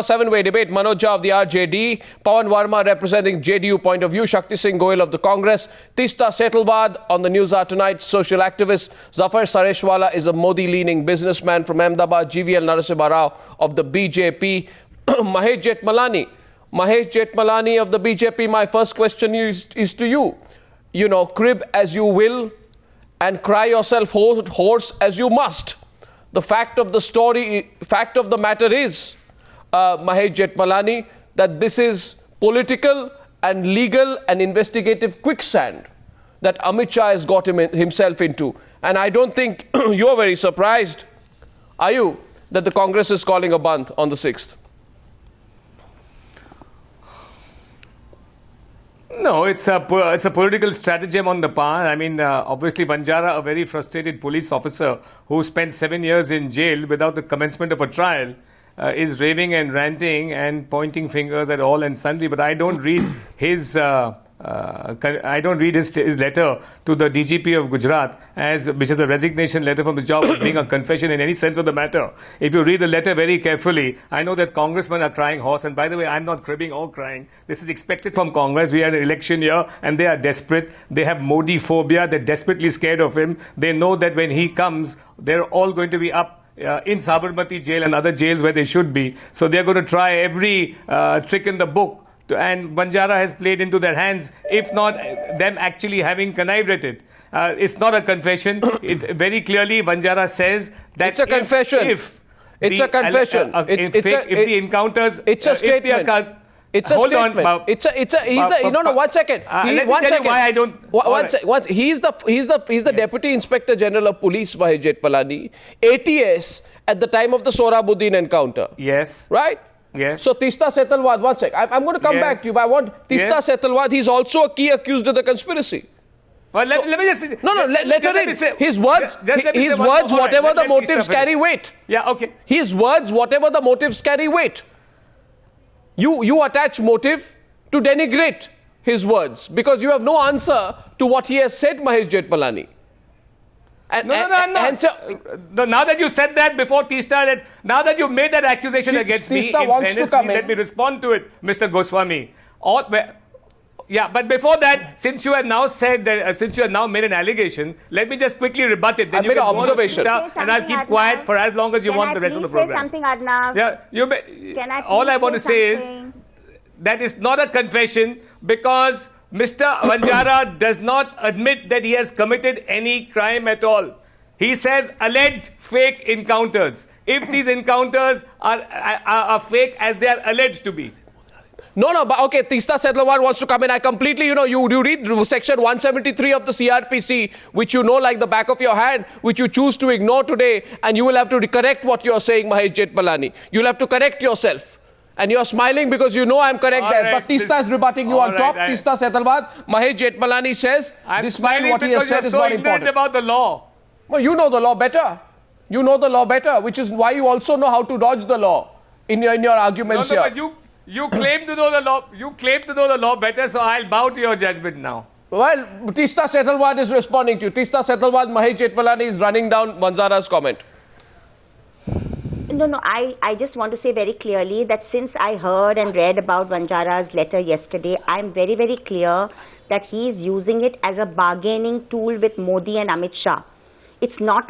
Seven-way debate. Manoj Jha of the RJD, Pavan Verma representing JDU point of view, Shaktisinh Gohil of the Congress, Teesta Setalvad on the Newshour Tonight, social activist, Zafar Sareshwala is a Modi-leaning businessman from Ahmedabad, GVL Narasimha Rao of the BJP, Mahesh Jethmalani of the BJP. My first question is to you. You know, crib as you will and cry yourself hoarse as you must. The fact of the matter is, Mahesh Jethmalani, that this is political and legal and investigative quicksand that Amit Shah has got himself into. And I don't think you're very surprised, are you, that the Congress is calling a bandh on the 6th? No, it's a political stratagem on the part. I mean, obviously, Vanzara, a very frustrated police officer who spent 7 years in jail without the commencement of a trial, is raving and ranting and pointing fingers at all and sundry. But I don't read his letter to the DGP of Gujarat which is a resignation letter from the job as being a confession in any sense of the matter. If you read the letter very carefully, I know that congressmen are crying horse. And by the way, I'm not cribbing or crying. This is expected from Congress. We are in an election year and they are desperate. They have Modi phobia. They're desperately scared of him. They know that when he comes, they're all going to be up in Sabarmati jail and other jails where they should be. So they're going to try every trick in the book. And Vanzara has played into their hands, if not them actually having connived at it. It's not a confession. Very clearly, Vanzara says that it's a confession. It's a confession. If the encounters, it's a statement. It's a hold statement. on. No, 1 second. Let me tell you why I don't. He's the Deputy Inspector General of Police, Mahesh Jethmalani, ATS at the time of the Sohrabuddin encounter. Yes. Right? Yes. So Teesta Setalvad, 1 sec. I'm going to come back to you, but I want Teesta Setalvad. He's also a key accused of the conspiracy. Well, let me just say. Let her in. His words, whatever the motives carry weight. Yeah, okay. His words, whatever the motives carry weight. You attach motive to denigrate his words because you have no answer to what he has said, Mahesh Jethmalani. No, I'm not. Now that you said that before Teesta, now that you made that accusation against me, in fairness, let me respond to it, Mr. Goswami. Yeah, but before that, since you have now said that, since you have now made an allegation, let me just quickly rebut it. Then you made an observation. And I'll keep quiet for as long as you want the rest of the program. Something, Arnab? Yeah, all I want to say is that it's not a confession because Mr. Vanzara does not admit that he has committed any crime at all. He says alleged fake encounters. If these encounters are fake as they are alleged to be. No, but okay, Teesta Setalvad wants to come in. I completely, you read section 173 of the CRPC, which you know like the back of your hand, which you choose to ignore today, and you will have to correct what you're saying, Mahesh Jethmalani. You'll have to correct yourself. And you're smiling because you know I'm correct all there. Right, but Teesta is rebutting you on top. Teesta Setalvad, Mahesh Jethmalani says, despite what he has said is not important. About the law. Well, you know the law better. You know the law better, which is why you also know how to dodge the law in your arguments here. But you claim to know the law. You claim to know the law better, so I'll bow to your judgment now. Well, Teesta Setalvad is responding to you. Teesta Setalvad, Mahesh Jethmalani is running down Vanzara's comment. No, I just want to say very clearly that since I heard and read about Vanzara's letter yesterday, I'm very, very clear that he's using it as a bargaining tool with Modi and Amit Shah. It's not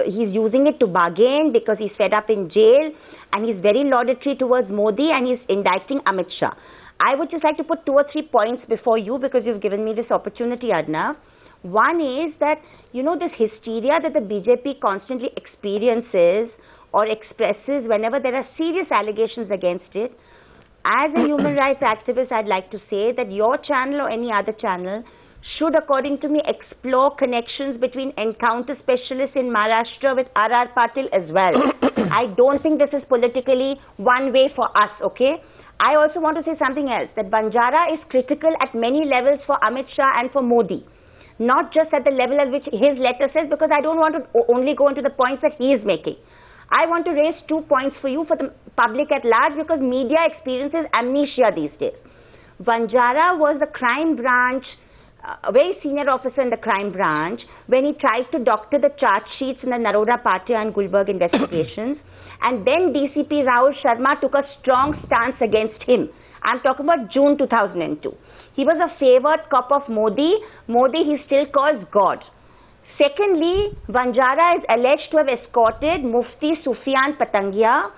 he's using it to bargain because he's fed up in jail and he's very laudatory towards Modi and he's indicting Amit Shah. I would just like to put 2 or 3 points before you because you've given me this opportunity, Arnab. One is that, this hysteria that the BJP constantly experiences or expresses whenever there are serious allegations against it. As a human rights activist, I'd like to say that your channel or any other channel should, according to me, explore connections between encounter specialists in Maharashtra with R.R. Patil as well. I don't think this is politically one way for us, okay? I also want to say something else, that Vanzara is critical at many levels for Amit Shah and for Modi. Not just at the level at which his letter says, because I don't want to only go into the points that he is making. I want to raise 2 points for you, for the public at large, because media experiences amnesia these days. Vanzara was the crime branch a very senior officer in the crime branch, when he tried to doctor the charge sheets in the Naroda Patia and Gulberg investigations. And then DCP Rahul Sharma took a strong stance against him. I'm talking about June 2002. He was a favored cop of Modi. Modi he still calls God. Secondly, Vanzara is alleged to have escorted Mufti Sufyan Patangia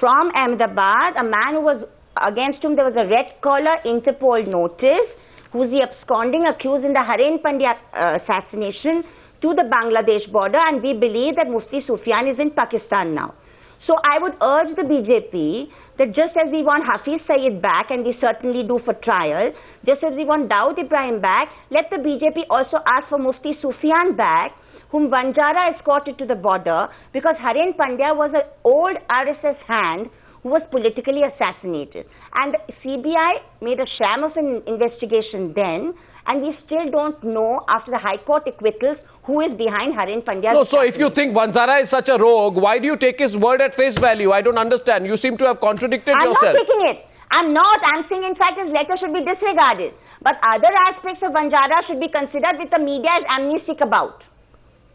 from Ahmedabad, a man who was against whom there was a red collar Interpol notice, who is the absconding accused in the Haren Pandya assassination, to the Bangladesh border, and we believe that Mufti Sufyan is in Pakistan now. So I would urge the BJP that just as we want Hafiz Saeed back, and we certainly do for trial, just as we want Dawood Ibrahim back, let the BJP also ask for Mufti Sufyan back, whom Vanzara escorted to the border, because Haren Pandya was an old RSS hand who was politically assassinated. And the CBI made a sham of an investigation then, and we still don't know, after the High Court acquittals, who is behind Haren Pandya's No, so if you think Vanzara is such a rogue, why do you take his word at face value? I don't understand. You seem to have contradicted yourself. I'm not taking it. I'm not. I'm saying, in fact, his letter should be disregarded. But other aspects of Vanzara should be considered, which the media is amnestic about.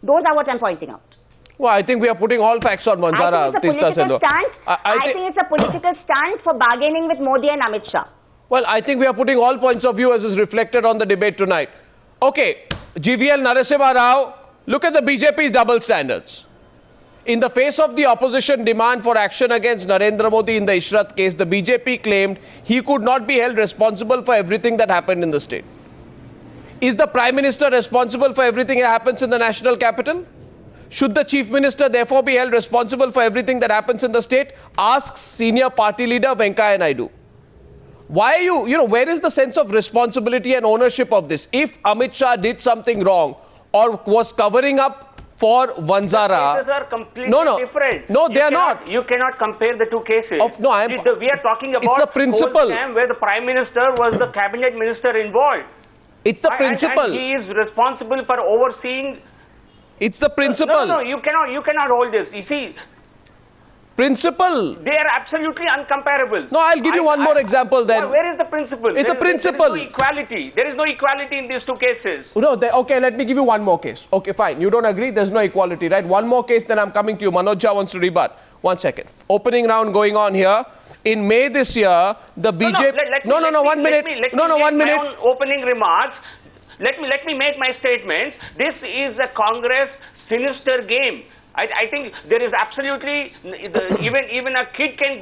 Those are what I'm pointing out. Well, I think we are putting all facts on Vanzara. I think it's a political stunt. I think it's a political stunt for bargaining with Modi and Amit Shah. Well, I think we are putting all points of view as is reflected on the debate tonight. Okay, GVL Narasimha Rao, look at the BJP's double standards. In the face of the opposition demand for action against Narendra Modi in the Ishrat case, the BJP claimed he could not be held responsible for everything that happened in the state. Is the Prime Minister responsible for everything that happens in the national capital? Should the Chief Minister therefore be held responsible for everything that happens in the state? Asks senior party leader Venkaiah Naidu. Why are you, where is the sense of responsibility and ownership of this? If Amit Shah did something wrong or was covering up for Vanzara... The cases are completely different. No, they are not. You cannot compare the two cases. We are talking about it's a principle where the Prime Minister was the cabinet minister involved. It's the principle. And he is responsible for overseeing... It's the principle. No, you cannot hold this. You see... Principle. They are absolutely uncomparable. No, I'll give you one more example then. Where is the principle? It's a principle. There is no equality. There is no equality in these two cases. No, okay, let me give you one more case. Okay, fine. You don't agree? There's no equality, right? One more case, then I'm coming to you. Manoj Jha wants to rebut. 1 second. Opening round going on here. In May this year, the BJP... No, 1 minute. One minute. My own opening remarks. Let me make my statements. This is a Congress sinister game. I think there is absolutely, even a kid can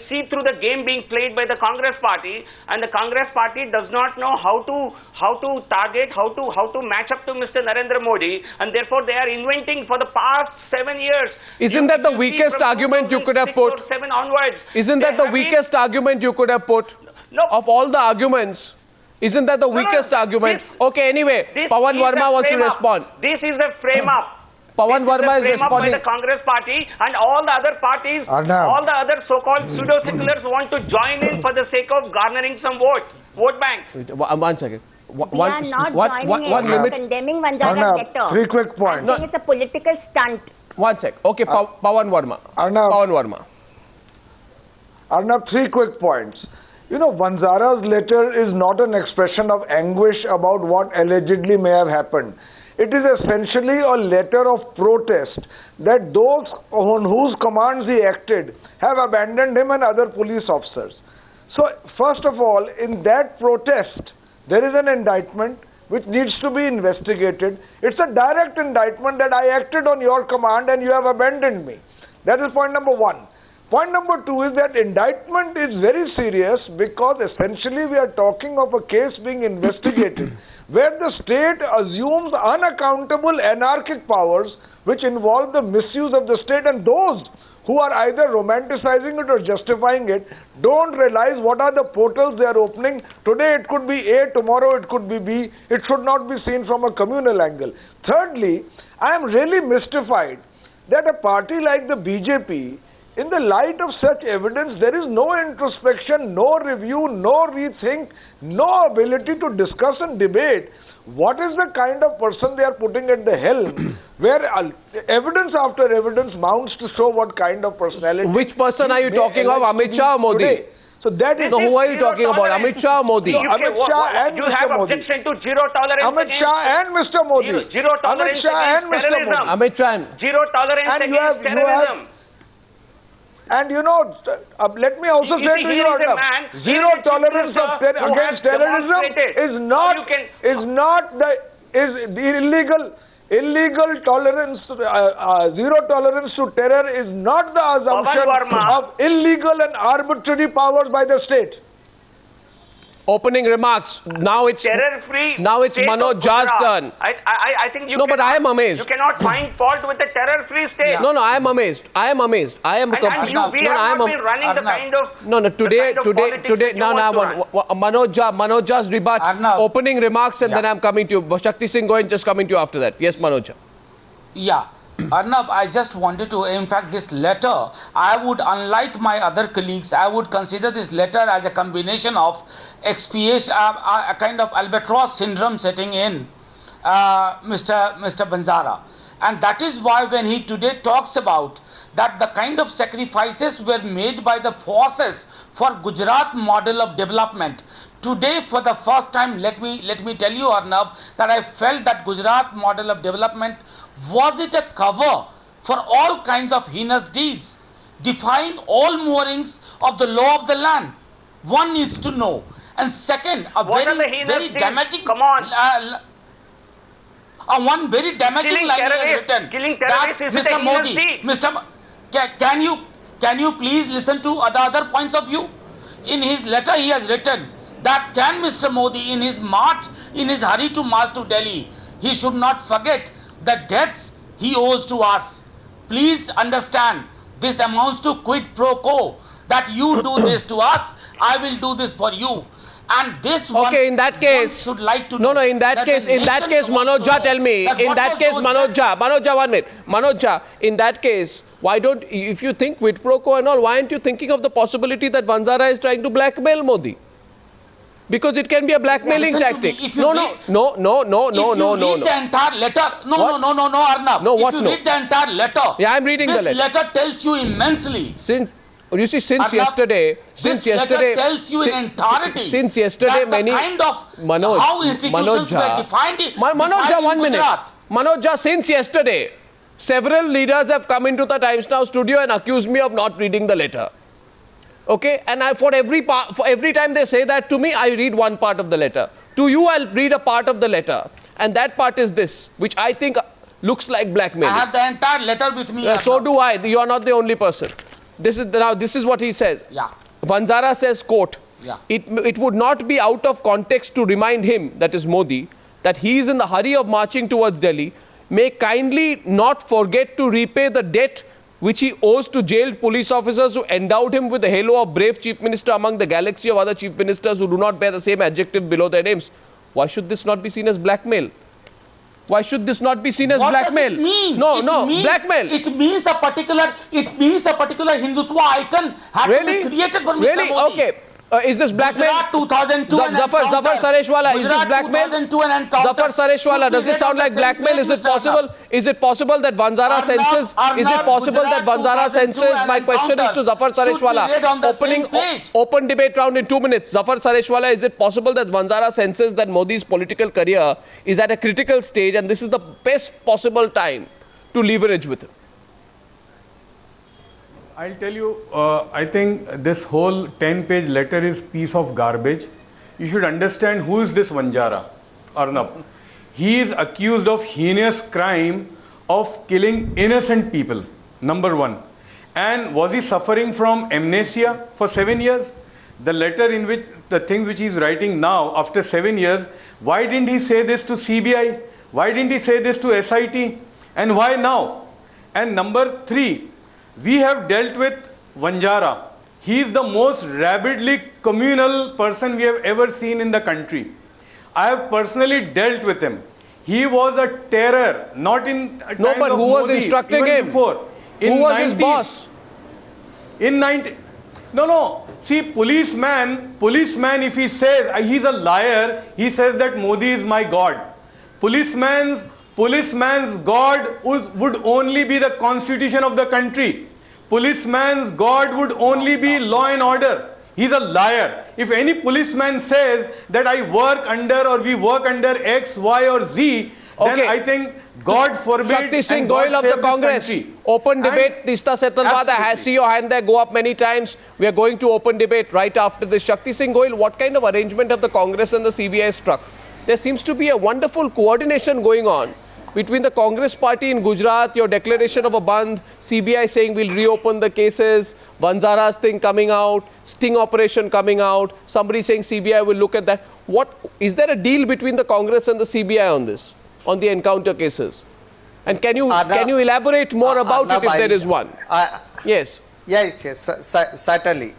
see through the game being played by the Congress party, and the Congress party does not know how to target, how to match up to Mr. Narendra Modi, and therefore they are inventing for the past 7 years. Isn't that the weakest argument you could have put? 7 onwards. Isn't that the weakest argument you could have put? No. Of all the arguments? Isn't that the weakest argument? Okay, anyway, Pavan Verma wants to respond. This is a frame-up. Pavan Verma is responding. By the Congress party, and all the other parties, Arnab. all the other so-called pseudo-seculars want to join in for the sake of garnering some vote banks. 1 second. We are not joining in condemning Vanzara's letter. 3 quick points. I think it's a political stunt. 1 sec. Okay, Pavan Verma. Arnab. Arnab, 3 quick points. Vanzara's letter is not an expression of anguish about what allegedly may have happened. It is essentially a letter of protest that those on whose commands he acted have abandoned him and other police officers. So, first of all, in that protest, there is an indictment which needs to be investigated. It's a direct indictment that I acted on your command and you have abandoned me. That is point number 1. Point number 2 is that indictment is very serious because essentially we are talking of a case being investigated where the state assumes unaccountable anarchic powers which involve the misuse of the state, and those who are either romanticizing it or justifying it don't realize what are the portals they are opening. Today it could be A, tomorrow it could be B. It should not be seen from a communal angle. Thirdly, I am really mystified that a party like the BJP, in the light of such evidence, there is no introspection, no review, no rethink, no ability to discuss and debate. What is the kind of person they are putting at the helm, where evidence after evidence mounts to show what kind of personality... Which person are you talking of, Amit Shah or Modi? Today. So that is No, who are you zero talking about? tolerance. Amit Shah or Modi? Amit Shah and you Mr. have Modi. objection to zero tolerance Amit against Shah and Mr. Modi. Zero tolerance Amit Shah and against Mr. terrorism. Modi. Amit Shah. Zero tolerance And against terrorism. And you know, let me also say to you, Arnab, zero tolerance against terrorism is not the illegal tolerance. Zero tolerance to terror is not the assumption of illegal and arbitrary powers by the state. Opening remarks. Now it's Terror-free. Manoj Jha's turn. I think you. No, but I am amazed. You cannot find fault with the terror-free state. No, I am amazed. I am amazed. I am And we have not been running the kind of today. No, Manoj Jha's rebut. Arnab. Opening remarks, and then I'm coming to you. Shaktisinh Gohil, just coming to you after that. Yes, Manoj Jha. Yeah. Arnab, I just wanted to, in fact, this letter, I would, unlike my other colleagues, I would consider this letter as a combination of expiation, a kind of albatross syndrome setting in Mr. Vanzara. And that is why when he today talks about that the kind of sacrifices were made by the forces for Gujarat model of development, today for the first time, let me tell you, Arnab, that I felt that Gujarat model of development, was it a cover for all kinds of heinous deeds, defying all moorings of the law of the land? One needs to know. And second, very damaging. Come on. One very damaging line he has written. Killing that terrorists is Mr. a Modi, heinous deed. can you please listen to the other points of view? In his letter, he has written that can Mr. Modi, in his hurry to march to Delhi, he should not forget the debts he owes to us. Please understand, this amounts to quid pro quo, that you do this to us, I will do this for you. And this Okay, in that case, should like to no, know in that case, Manoj Jha, tell me, in that case, Manoj Jha, 1 minute, Manoj Jha, in that case, why don't, if you think quid pro quo and all, why aren't you thinking of the possibility that Vanzara is trying to blackmail Modi? Because it can be a blackmailing tactic. No. No. If you read the entire letter, Arnab. No, what if you no? read the entire letter, Yeah, I'm reading the letter. This letter tells you immensely. Since Arnab, yesterday, letter tells you in entirety. Since yesterday, that many the kind of Manoj, how institutions were defined. Manoj Jha, 1 minute. Manoj Jha, since yesterday, several leaders have come into the Times Now studio and accused me of not reading the letter. Okay, and for every time they say that to me, I read one part of the letter. To you, I'll read a part of the letter, and that part is this, which I think looks like blackmailing. I have the entire letter with me. So do I. You are not the only person. This is what he says. Yeah. Vanzara says, quote, Yeah. It would not be out of context to remind him, that is Modi, that he is in the hurry of marching towards Delhi, may kindly not forget to repay the debt which he owes to jailed police officers who endowed him with the halo of brave chief minister among the galaxy of other chief ministers who do not bear the same adjective below their names. Why should this not be seen as blackmail? Why should this not be seen as blackmail? Does it mean? Blackmail. It means a particular Hindutva icon had to be created for Mr. Really? Modi. Okay. Is this blackmail? Gujarat 2002 Zafar Sareshwala, is this blackmail? Zafar Sareshwala, does this sound like blackmail? Is it possible? Is it possible that Vanzara senses? Is it possible that Vanzara senses? My question is to Zafar Sareshwala. Open debate round in 2 minutes. Zafar Sareshwala, is it possible that Vanzara senses that Modi's political career is at a critical stage and this is the best possible time to leverage with him? I'll tell you, I think this whole 10-page letter is piece of garbage. You should understand who is this Vanzara, Arnab. He is accused of heinous crime of killing innocent people, number one. And was he suffering from amnesia for 7 years? The letter in which, the things which he is writing now, after 7 years, why didn't he say this to CBI? Why didn't he say this to SIT? And why now? And number three, we have dealt with Vanzara. He is the most rabidly communal person we have ever seen in the country. I have personally dealt with him. He was a terror, not in a No, but who was instructing him? Before. Who was his boss? See, policeman, if he says, he's a liar, he says that Modi is my God. Policeman's God would only be the constitution of the country. Policeman's God would only be law and order. He's a liar. If any policeman says that I work under or we work under X, Y or Z, Okay. then I think God forbid. Shaktisinh and God Gohil of save the this Congress. country. Open And- debate. Teesta Setalvad, I Absolutely. see your hand there go up many times. We are going to open debate right after this. Shaktisinh Gohil, what kind of arrangement have the Congress and the CBI struck? There seems to be a wonderful coordination going on between the Congress party in Gujarat, your declaration of a bandh, CBI saying we'll reopen the cases, Vanzara's thing coming out, sting operation coming out, somebody saying CBI will look at that. What is there a deal between the Congress and the CBI on this, on the encounter cases? And can you elaborate more about it if there is one? Yes. Yes, certainly.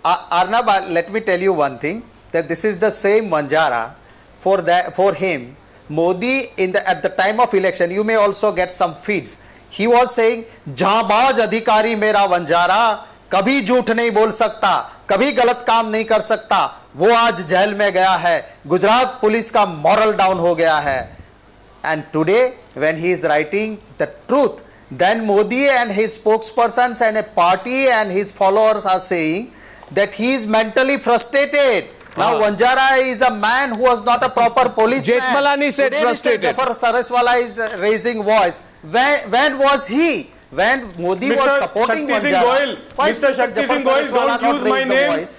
Arnab, let me tell you one thing, that this is the same Vanzara. For him, Modi at the time of election, you may also get some feeds. He was saying, "Jahanbaz adhikari mera Vanzara, kabhi jhoot nahi bol sakta, kabhi galat kaam nahi kar sakta." वो आज jail में गया है. Gujarat police का moral down हो गया है. And today, when he is writing the truth, then Modi and his spokespersons and a party and his followers are saying that he is mentally frustrated. Now, Vanzara is a man who was not a proper policeman. Jethmalani said Today, frustrated. Mr. Zafar Sareshwala is raising voice. When was he? When Modi was supporting Shaktisinh Vanzara? Gohil, Why Mr. Zafar Shaktisinh Gohil, Sareshwala don't not use my raise the name. voice?